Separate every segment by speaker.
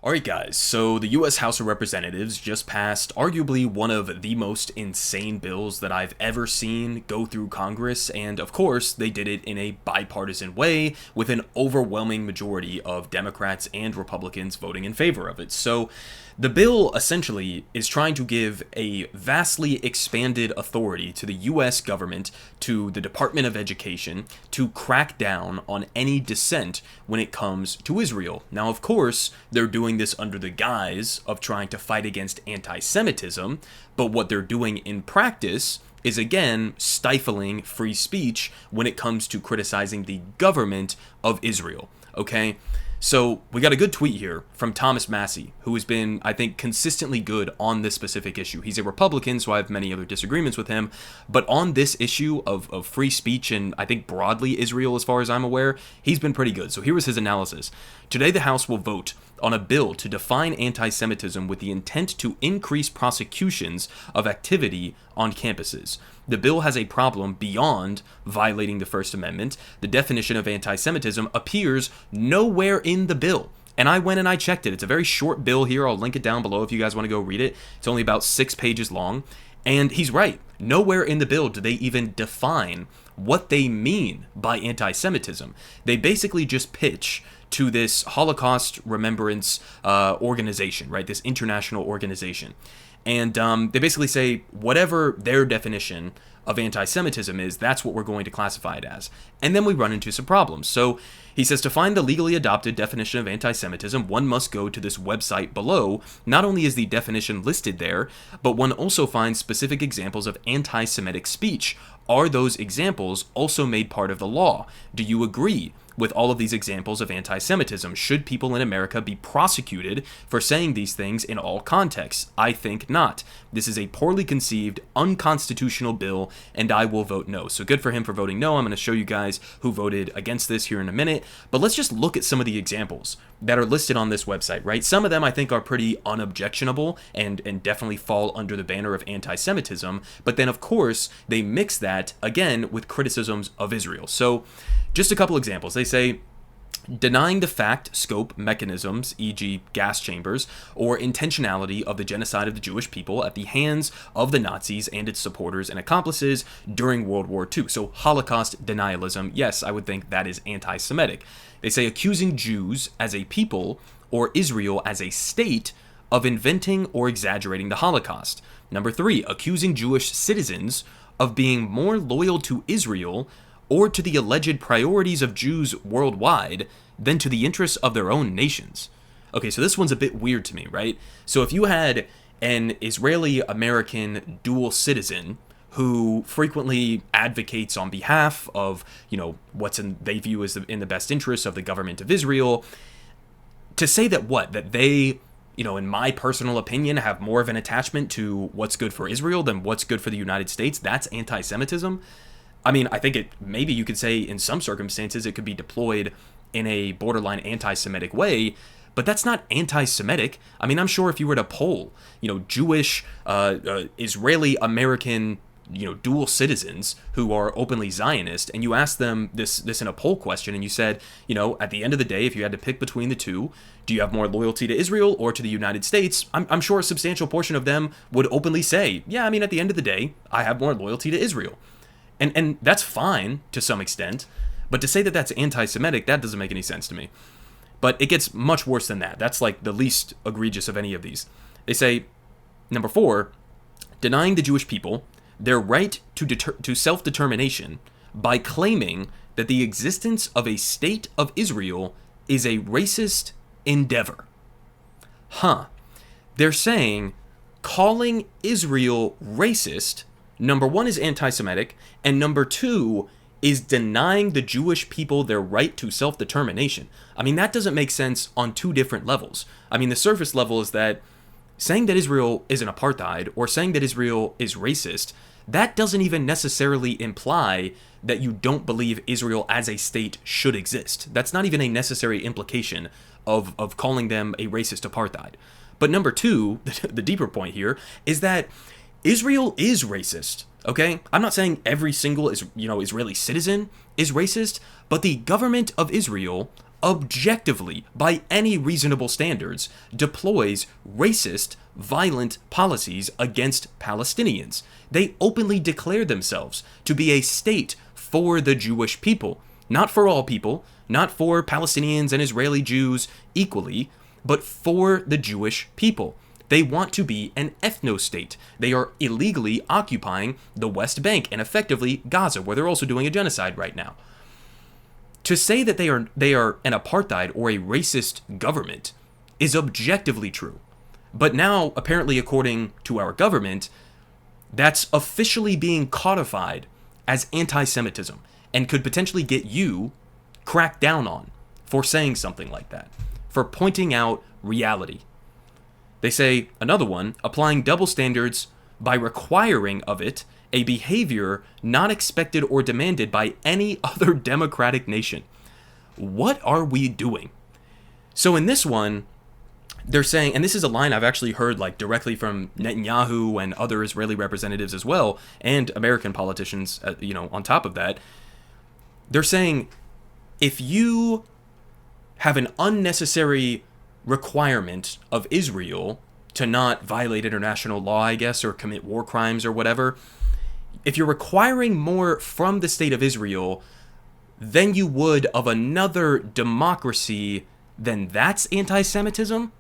Speaker 1: Alright guys, so the US House of Representatives just passed arguably one of the most insane bills that I've ever seen go through Congress, and of course they did it in a bipartisan way with an overwhelming majority of Democrats and Republicans voting in favor of it. So the bill essentially is trying to give a vastly expanded authority to the US government, to the Department of Education, to crack down on any dissent when it comes to Israel. Now, of course, they're doing this under the guise of trying to fight against anti-Semitism, but what they're doing in practice is, again, stifling free speech when it comes to criticizing the government of Israel, okay? So we got a good tweet here from Thomas Massey, who has been, I think, consistently good on this specific issue. He's a Republican, so I have many other disagreements with him. But on this issue of free speech and I think broadly Israel, as far as I'm aware, he's been pretty good. So here was his analysis. Today, the House will vote on a bill to define anti-Semitism with the intent to increase prosecutions of activity on campuses. The bill has a problem beyond violating the First Amendment. The definition of anti-Semitism appears nowhere in the bill. And I went and I checked it. It's a very short bill here. I'll link it down below if you guys want to go read it. It's only about 6 pages long. And he's right. Nowhere in the bill do they even define what they mean by anti-Semitism. They basically just pitch to this Holocaust remembrance organization, right? This international organization. And they basically say whatever their definition of anti-Semitism is, that's what we're going to classify it as. And then we run into some problems. So he says to find the legally adopted definition of anti-Semitism, one must go to this website below. Not only is the definition listed there, but one also finds specific examples of anti-Semitic speech. Are those examples also made part of the law? Do you agree with all of these examples of anti-Semitism? Should people in America be prosecuted for saying these things in all contexts? I think not. This is a poorly conceived, unconstitutional bill, and I will vote no. So good for him for voting no. I'm going to show you guys who voted against this here in a minute, but let's just look at some of the examples that are listed on this website, right? Some of them I think are pretty unobjectionable and definitely fall under the banner of anti-Semitism, but then of course they mix that, again, with criticisms of Israel. So just a couple examples. They say, denying the fact, scope, mechanisms, e.g. gas chambers, or intentionality of the genocide of the Jewish people at the hands of the Nazis and its supporters and accomplices during World War II. So Holocaust denialism, yes, I would think that is anti-Semitic. They say accusing Jews as a people or Israel as a state of inventing or exaggerating the Holocaust. Number 3, accusing Jewish citizens of being more loyal to Israel or to the alleged priorities of Jews worldwide than to the interests of their own nations. Okay, so this one's a bit weird to me, right? So if you had an Israeli-American dual citizen who frequently advocates on behalf of, what's they view as in the best interests of the government of Israel, to say that they, in my personal opinion, have more of an attachment to what's good for Israel than what's good for the United States, that's anti-Semitism. I mean, I think maybe you could say in some circumstances it could be deployed in a borderline anti-Semitic way, but that's not anti-Semitic. I mean, I'm sure if you were to poll, Jewish, Israeli-American, dual citizens who are openly Zionist, and you asked them this in a poll question, and you said, at the end of the day, if you had to pick between the two, do you have more loyalty to Israel or to the United States? I'm sure a substantial portion of them would openly say, yeah, I mean, at the end of the day, I have more loyalty to Israel. And that's fine to some extent, but to say that that's anti-Semitic, that doesn't make any sense to me. But it gets much worse than that. That's like the least egregious of any of these. They say, number 4, denying the Jewish people their right to self-determination by claiming that the existence of a state of Israel is a racist endeavor. They're saying calling Israel racist, number 1 is anti-Semitic, and number 2 is denying the Jewish people their right to self-determination. I mean, that doesn't make sense on 2 different levels. I mean, the surface level is that saying that Israel is an apartheid or saying that Israel is racist, that doesn't even necessarily imply that you don't believe Israel as a state should exist. That's not even a necessary implication of calling them a racist apartheid. But number 2, the deeper point here, is that Israel is racist, okay? I'm not saying every single Israeli citizen is racist, but the government of Israel objectively, by any reasonable standards, deploys racist, violent policies against Palestinians. They openly declare themselves to be a state for the Jewish people. Not for all people, not for Palestinians and Israeli Jews equally, but for the Jewish people. They want to be an ethno-state. They are illegally occupying the West Bank and effectively Gaza, where they're also doing a genocide right now. To say that they are an apartheid or a racist government is objectively true. But now, apparently according to our government, that's officially being codified as anti-Semitism and could potentially get you cracked down on for saying something like that, for pointing out reality. They say, another one, applying double standards by requiring of it a behavior not expected or demanded by any other democratic nation. What are we doing? So in this one, they're saying, and this is a line I've actually heard like directly from Netanyahu and other Israeli representatives as well, and American politicians, on top of that, they're saying, if you have an unnecessary requirement of Israel to not violate international law, I guess, or commit war crimes or whatever, if you're requiring more from the state of Israel than you would of another democracy, then that's anti-Semitism?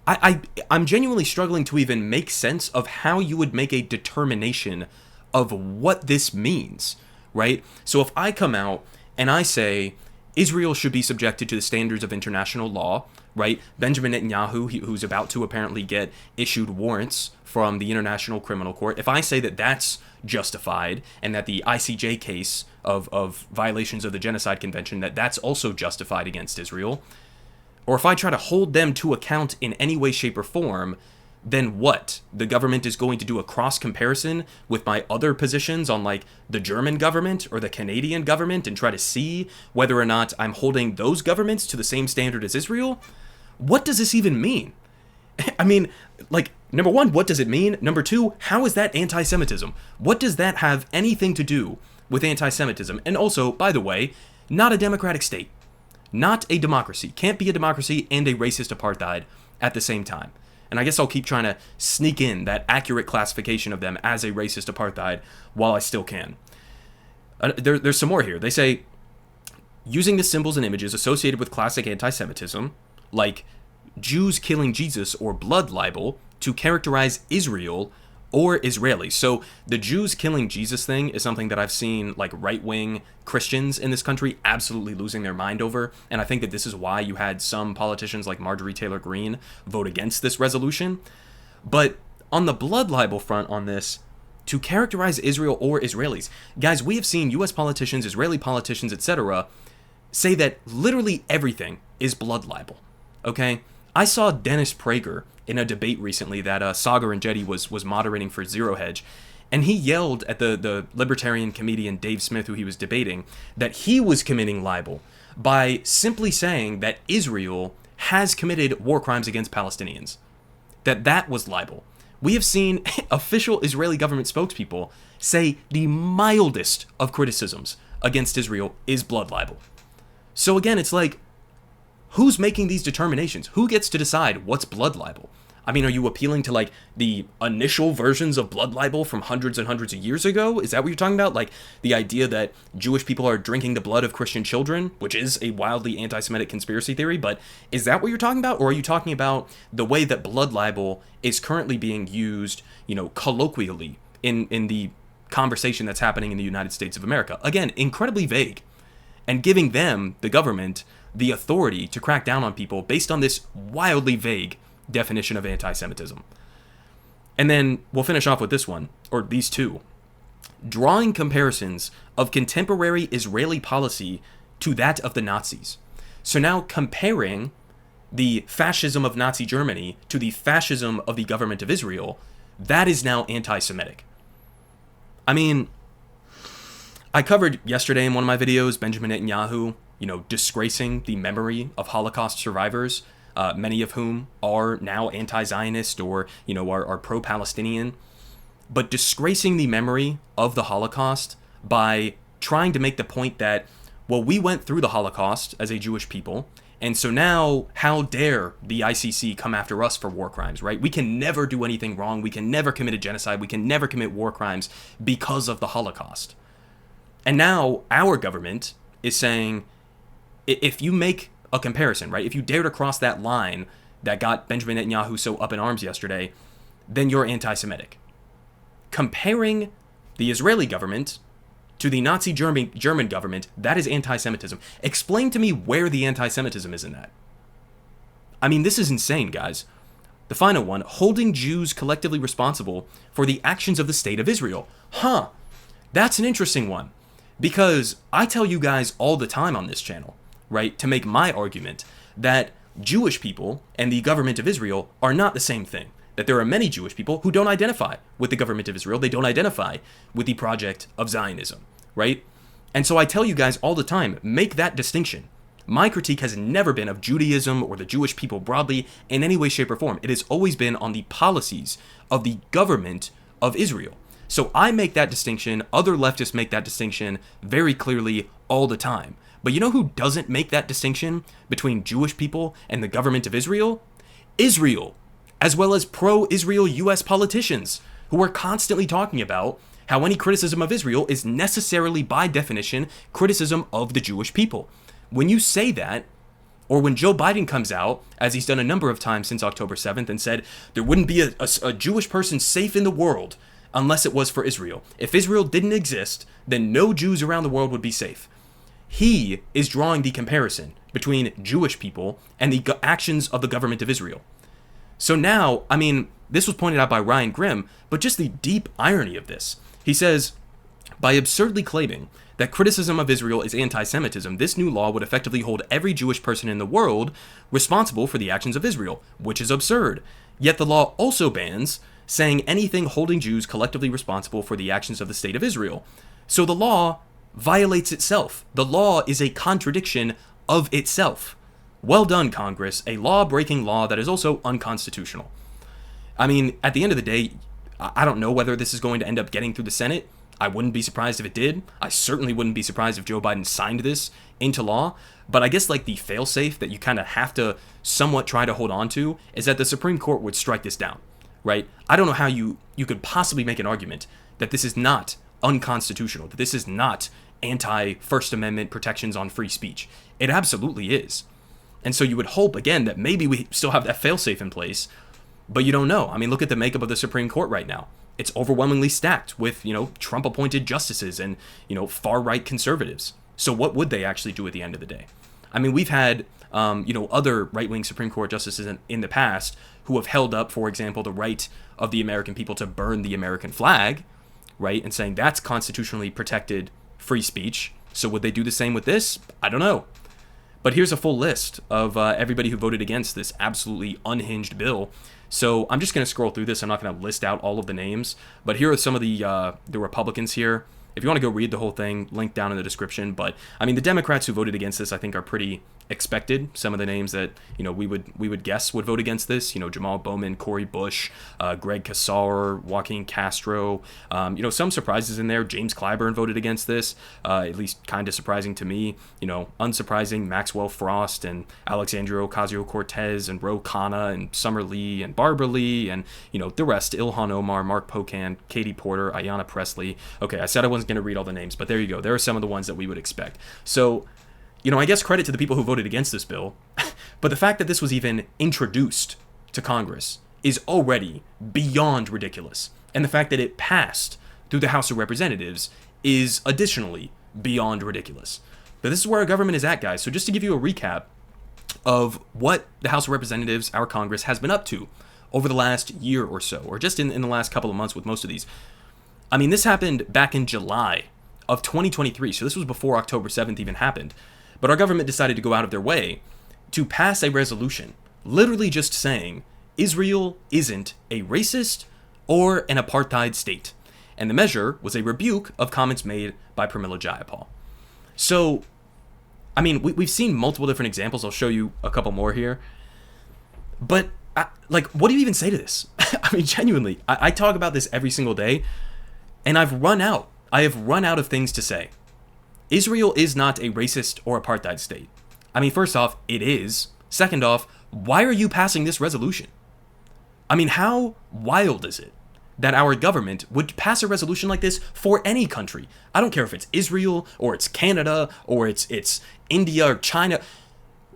Speaker 1: I'm genuinely struggling to even make sense of how you would make a determination of what this means, right? So if I come out and I say Israel should be subjected to the standards of international law, right? Benjamin Netanyahu, who's about to apparently get issued warrants from the International Criminal Court, if I say that that's justified and that the ICJ case of violations of the Genocide Convention, that's also justified against Israel, or if I try to hold them to account in any way, shape, or form, then what? The government is going to do a cross comparison with my other positions on like the German government or the Canadian government and try to see whether or not I'm holding those governments to the same standard as Israel? What does this even mean? I mean, like, number one, what does it mean? Number two, how is that anti-Semitism? What does that have anything to do with anti-Semitism? And also, by the way, not a democratic state. Not a democracy. Can't be a democracy and a racist apartheid at the same time. And I guess I'll keep trying to sneak in that accurate classification of them as a racist apartheid while I still can. There's some more here. They say, using the symbols and images associated with classic anti-Semitism, like Jews killing Jesus or blood libel, to characterize Israel or Israelis. So the Jews killing Jesus thing is something that I've seen like right-wing Christians in this country absolutely losing their mind over. And I think that this is why you had some politicians like Marjorie Taylor Greene vote against this resolution. But on the blood libel front on this, to characterize Israel or Israelis, guys, we have seen US politicians, Israeli politicians, etc., say that literally everything is blood libel. Okay? I saw Dennis Prager in a debate recently that Sagar and Jetty was moderating for Zero Hedge, and he yelled at the libertarian comedian Dave Smith, who he was debating, that he was committing libel by simply saying that Israel has committed war crimes against Palestinians. That was libel. We have seen official Israeli government spokespeople say the mildest of criticisms against Israel is blood libel. So again, it's like, who's making these determinations? Who gets to decide what's blood libel? I mean, are you appealing to like the initial versions of blood libel from hundreds and hundreds of years ago? Is that what you're talking about? Like the idea that Jewish people are drinking the blood of Christian children, which is a wildly anti-Semitic conspiracy theory, but is that what you're talking about? Or are you talking about the way that blood libel is currently being used, colloquially in the conversation that's happening in the United States of America? Again, incredibly vague, and giving them, the government, the authority to crack down on people based on this wildly vague definition of anti-Semitism. And then we'll finish off with this one, or these two. Drawing comparisons of contemporary Israeli policy to that of the Nazis. So now comparing the fascism of Nazi Germany to the fascism of the government of Israel, that is now anti-Semitic. I mean, I covered yesterday in one of my videos Benjamin Netanyahu, disgracing the memory of Holocaust survivors, many of whom are now anti-Zionist or, are pro-Palestinian, but disgracing the memory of the Holocaust by trying to make the point that well, we went through the Holocaust as a Jewish people, and so now how dare the ICC come after us for war crimes, right? We can never do anything wrong. We can never commit a genocide. We can never commit war crimes because of the Holocaust. And now our government is saying, if you make a comparison, right? If you dare to cross that line that got Benjamin Netanyahu so up in arms yesterday, then you're anti-Semitic. Comparing the Israeli government to the Nazi German government, that is anti-Semitism. Explain to me where the anti-Semitism is in that. I mean, this is insane, guys. The final one, holding Jews collectively responsible for the actions of the state of Israel. That's an interesting one. Because I tell you guys all the time on this channel, right, to make my argument that Jewish people and the government of Israel are not the same thing. That there are many Jewish people who don't identify with the government of Israel. They don't identify with the project of Zionism, right? And so I tell you guys all the time, make that distinction. My critique has never been of Judaism or the Jewish people broadly in any way, shape, or form. It has always been on the policies of the government of Israel. So I make that distinction. Other leftists make that distinction very clearly all the time. But you know who doesn't make that distinction between Jewish people and the government of Israel? Israel, as well as pro-Israel U.S. politicians who are constantly talking about how any criticism of Israel is necessarily, by definition, criticism of the Jewish people. When you say that, or when Joe Biden comes out, as he's done a number of times since October 7th, and said there wouldn't be a Jewish person safe in the world unless it was for Israel. If Israel didn't exist, then no Jews around the world would be safe. He is drawing the comparison between Jewish people and the actions of the government of Israel. So now, I mean, this was pointed out by Ryan Grimm, but just the deep irony of this. He says, by absurdly claiming that criticism of Israel is anti-Semitism, this new law would effectively hold every Jewish person in the world responsible for the actions of Israel, which is absurd. Yet the law also bans saying anything holding Jews collectively responsible for the actions of the state of Israel. So the law violates itself. The law is a contradiction of itself. Well done, Congress, a law-breaking law that is also unconstitutional. I mean, at the end of the day, I don't know whether this is going to end up getting through the Senate. I wouldn't be surprised if it did. I certainly wouldn't be surprised if Joe Biden signed this into law. But I guess like the fail-safe that you kind of have to somewhat try to hold on to is that the Supreme Court would strike this down, right? I don't know how you could possibly make an argument that this is not unconstitutional, that this is not anti-First Amendment protections on free speech. It absolutely is. And so you would hope, again, that maybe we still have that fail-safe in place, but you don't know. I mean, look at the makeup of the Supreme Court right now. It's overwhelmingly stacked with, Trump-appointed justices and, far-right conservatives. So what would they actually do at the end of the day? I mean, we've had, other right-wing Supreme Court justices in the past who have held up, for example, the right of the American people to burn the American flag, right, and saying that's constitutionally protected free speech. So would they do the same with this? I don't know. But here's a full list of everybody who voted against this absolutely unhinged bill. So I'm just going to scroll through this. I'm not going to list out all of the names. But here are some of the Republicans here. If you want to go read the whole thing, link down in the description. But, I mean, the Democrats who voted against this, I think, are pretty expected. Some of the names that, we would guess would vote against this. Jamal Bowman, Cory Bush, Greg Casar, Joaquin Castro. Some surprises in there. James Clyburn voted against this, at least kind of surprising to me. Unsurprising, Maxwell Frost and Alexandria Ocasio-Cortez and Ro Khanna and Summer Lee and Barbara Lee and, the rest. Ilhan Omar, Mark Pocan, Katie Porter, Ayanna Pressley. Okay, I said I wasn't going to read all the names, but there you go. There are some of the ones that we would expect. So, I guess credit to the people who voted against this bill, but the fact that this was even introduced to Congress is already beyond ridiculous. And the fact that it passed through the House of Representatives is additionally beyond ridiculous. But this is where our government is at, guys. So just to give you a recap of what the House of Representatives, our Congress, has been up to over the last year or so, or just in the last couple of months with most of these. I mean, this happened back in July of 2023, so this was before October 7th even happened. But our government decided to go out of their way to pass a resolution, literally just saying, Israel isn't a racist or an apartheid state. And the measure was a rebuke of comments made by Pramila Jayapal. So, I mean, we've seen multiple different examples. I'll show you a couple more here. But, what do you even say to this? I mean, genuinely, I talk about this every single day. And I have run out of things to say. Israel is not a racist or apartheid state. I mean, first off, it is. Second off, why are you passing this resolution? I mean, how wild is it that our government would pass a resolution like this for any country? I don't care if it's Israel or it's Canada or it's India or China.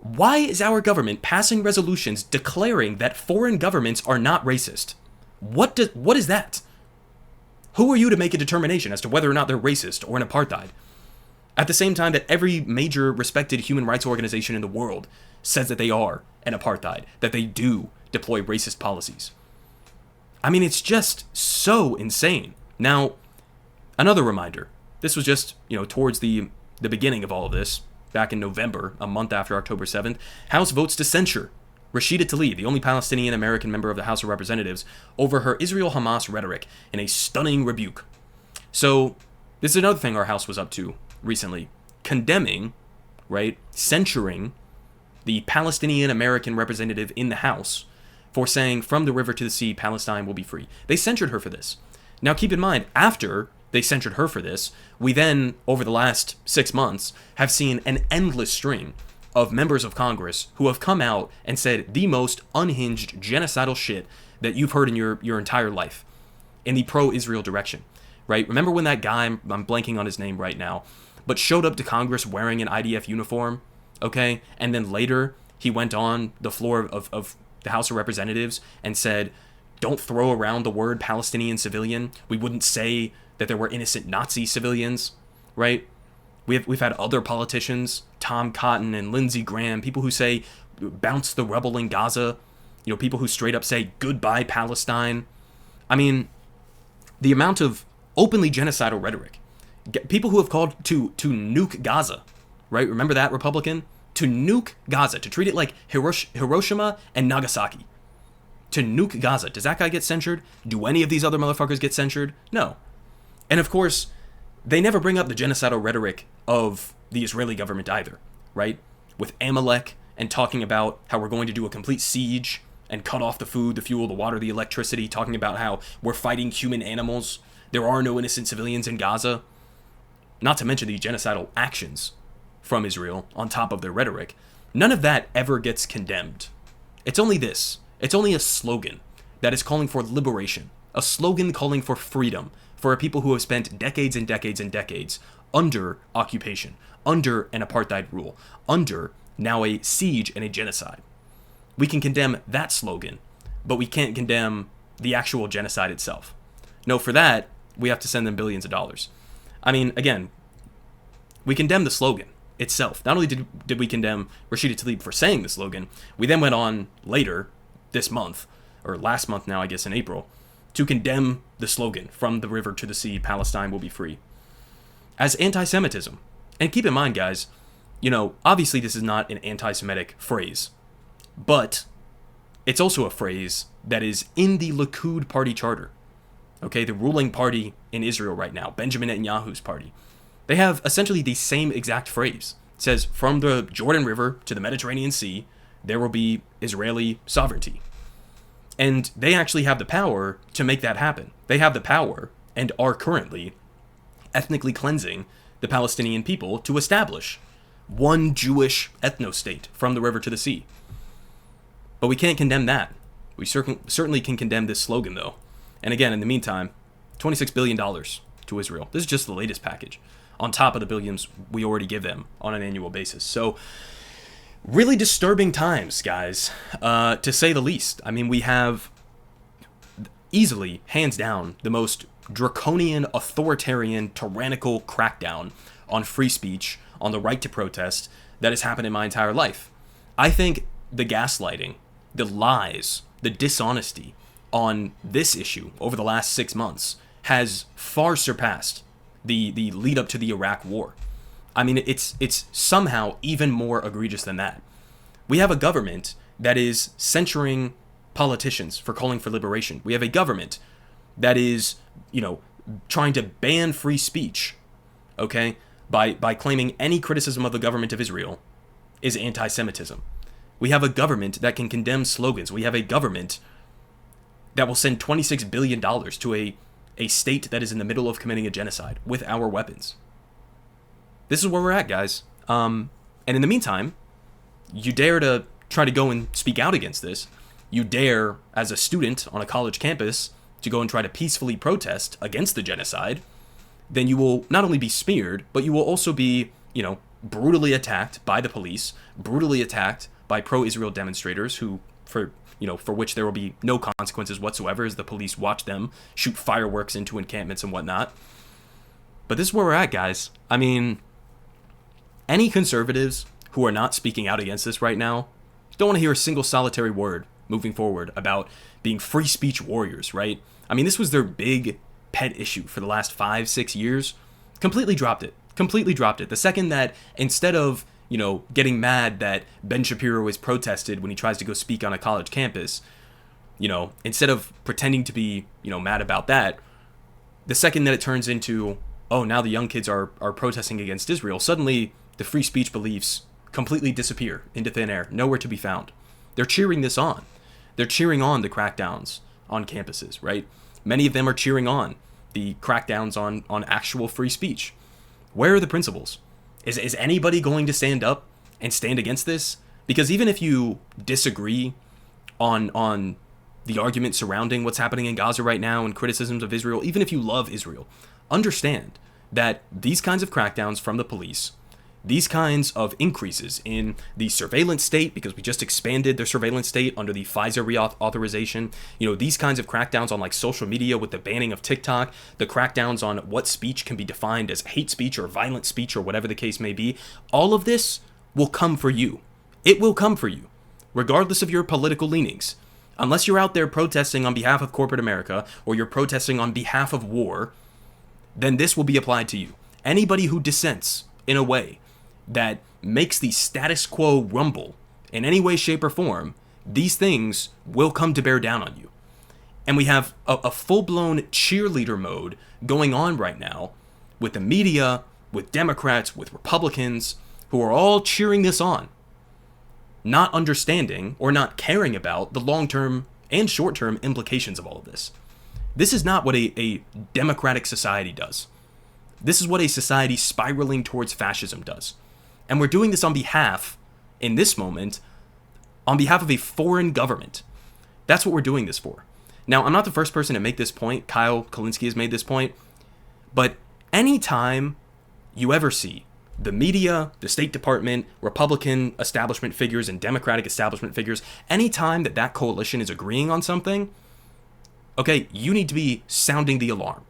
Speaker 1: Why is our government passing resolutions declaring that foreign governments are not racist? What is that? Who are you to make a determination as to whether or not they're racist or an apartheid? At the same time that every major respected human rights organization in the world says that they are an apartheid, that they do deploy racist policies. I mean, it's just so insane. Now, another reminder. This was just, towards the beginning of all of this, back in November, a month after October 7th, House votes to censure Rashida Tlaib, the only Palestinian-American member of the House of Representatives, over her Israel-Hamas rhetoric in a stunning rebuke. So, this is another thing our House was up to recently. Condemning, censuring the Palestinian-American representative in the House for saying, from the river to the sea, Palestine will be free. They censured her for this. Now, keep in mind, after they censured her for this, we then, over the last 6 months, have seen an endless string of members of Congress who have come out and said the most unhinged, genocidal shit that you've heard in your entire life in the pro-Israel direction, right? Remember when that guy, I'm blanking on his name right now, but showed up to Congress wearing an IDF uniform, okay? And then later, he went on the floor of the House of Representatives and said, don't throw around the word Palestinian civilian. We wouldn't say that there were innocent Nazi civilians, right? We've had other politicians, Tom Cotton and Lindsey Graham, people who say, bounce the rubble in Gaza, people who straight up say, goodbye Palestine. I mean, the amount of openly genocidal rhetoric, people who have called to nuke Gaza, right? Remember that, Republican? To nuke Gaza, to treat it like Hiroshima and Nagasaki. To nuke Gaza. Does that guy get censured? Do any of these other motherfuckers get censured? No. And of course, they never bring up the genocidal rhetoric of the Israeli government either, right? With Amalek and talking about how we're going to do a complete siege and cut off the food, the fuel, the water, the electricity, talking about how we're fighting human animals. There are no innocent civilians in Gaza. Not to mention the genocidal actions from Israel on top of their rhetoric. None of that ever gets condemned. It's only this. It's only a slogan that is calling for liberation. A slogan calling for freedom for a people who have spent decades and decades and decades under occupation, under an apartheid rule, under now a siege and a genocide. We can condemn that slogan, but we can't condemn the actual genocide itself. No, for that, we have to send them billions of dollars. I mean, again, we condemn the slogan itself. Not only did we condemn Rashida Tlaib for saying the slogan, we then went on later this month, or last month now, I guess in April, to condemn the slogan, from the river to the sea, Palestine will be free, as anti-Semitism. And keep in mind, guys, obviously this is not an anti-Semitic phrase, but it's also a phrase that is in the Likud party charter. Okay, the ruling party in Israel right now, Benjamin Netanyahu's party. They have essentially the same exact phrase. It says, from the Jordan River to the Mediterranean Sea, there will be Israeli sovereignty. And they actually have the power to make that happen. They have the power, and are currently ethnically cleansing the Palestinian people to establish one Jewish ethno-state from the river to the sea. But we can't condemn that. We certainly can condemn this slogan, though. And again, in the meantime, $26 billion to Israel. This is just the latest package, on top of the billions we already give them on an annual basis. So, really disturbing times, guys, to say the least. I mean, we have easily, hands down, the most draconian, authoritarian, tyrannical crackdown on free speech, on the right to protest, that has happened in my entire life. I think the gaslighting, the lies, the dishonesty on this issue over the last 6 months has far surpassed the lead up to the Iraq war. I mean, it's somehow even more egregious than that. We have a government that is censuring politicians for calling for liberation. We have a government that is, trying to ban free speech, okay, by claiming any criticism of the government of Israel is anti-Semitism. We have a government that can condemn slogans. We have a government that will send $26 billion to a state that is in the middle of committing a genocide with our weapons. This is where we're at, guys. And in the meantime, you dare to try to go and speak out against this. You dare, as a student on a college campus, to go and try to peacefully protest against the genocide. Then you will not only be smeared, but you will also be, brutally attacked by the police, brutally attacked by pro-Israel demonstrators for which there will be no consequences whatsoever as the police watch them shoot fireworks into encampments and whatnot. But this is where we're at, guys. I mean, any conservatives who are not speaking out against this right now don't want to hear a single solitary word moving forward about being free speech warriors, right? I mean, this was their big pet issue for the last 5-6 years. Completely dropped it. The second that instead of, getting mad that Ben Shapiro is protested when he tries to go speak on a college campus, instead of pretending to be, mad about that, the second that it turns into, oh, now the young kids are protesting against Israel, suddenly the free speech beliefs completely disappear into thin air, nowhere to be found. They're cheering this on. They're cheering on the crackdowns on campuses, right? Many of them are cheering on the crackdowns on actual free speech. Where are the principles? Is anybody going to stand up and stand against this? Because even if you disagree on the argument surrounding what's happening in Gaza right now and criticisms of Israel, even if you love Israel, understand that these kinds of crackdowns from the police, these kinds of increases in the surveillance state, because we just expanded their surveillance state under the Pfizer reauthorization, these kinds of crackdowns on like social media with the banning of TikTok, the crackdowns on what speech can be defined as hate speech or violent speech or whatever the case may be, all of this will come for you. It will come for you, regardless of your political leanings. Unless you're out there protesting on behalf of corporate America or you're protesting on behalf of war, then this will be applied to you. Anybody who dissents in a way that makes the status quo rumble in any way, shape, or form, these things will come to bear down on you. And we have a full-blown cheerleader mode going on right now with the media, with Democrats, with Republicans, who are all cheering this on, not understanding or not caring about the long-term and short-term implications of all of this. This is not what a democratic society does. This is what a society spiraling towards fascism does. And we're doing this on behalf, in this moment, on behalf of a foreign government. That's what we're doing this for. Now, I'm not the first person to make this point. Kyle Kulinski has made this point. But anytime you ever see the media, the State Department, Republican establishment figures, and Democratic establishment figures, anytime that coalition is agreeing on something, okay, you need to be sounding the alarm.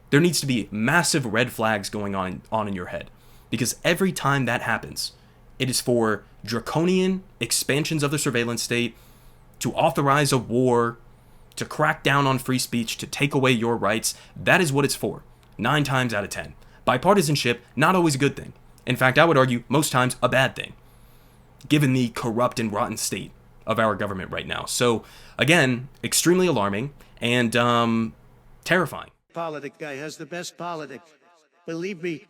Speaker 1: There needs to be massive red flags going on in your head. Because every time that happens, it is for draconian expansions of the surveillance state, to authorize a war, to crack down on free speech, to take away your rights. That is what it's for, 9 times out of 10. Bipartisanship, not always a good thing. In fact, I would argue most times a bad thing, given the corrupt and rotten state of our government right now. So, again, extremely alarming and terrifying.
Speaker 2: Politic guy has the best politic. Believe me,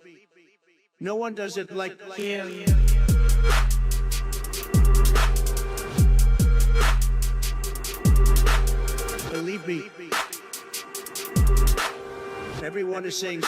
Speaker 2: no one does it like him. Believe me. Everyone is saying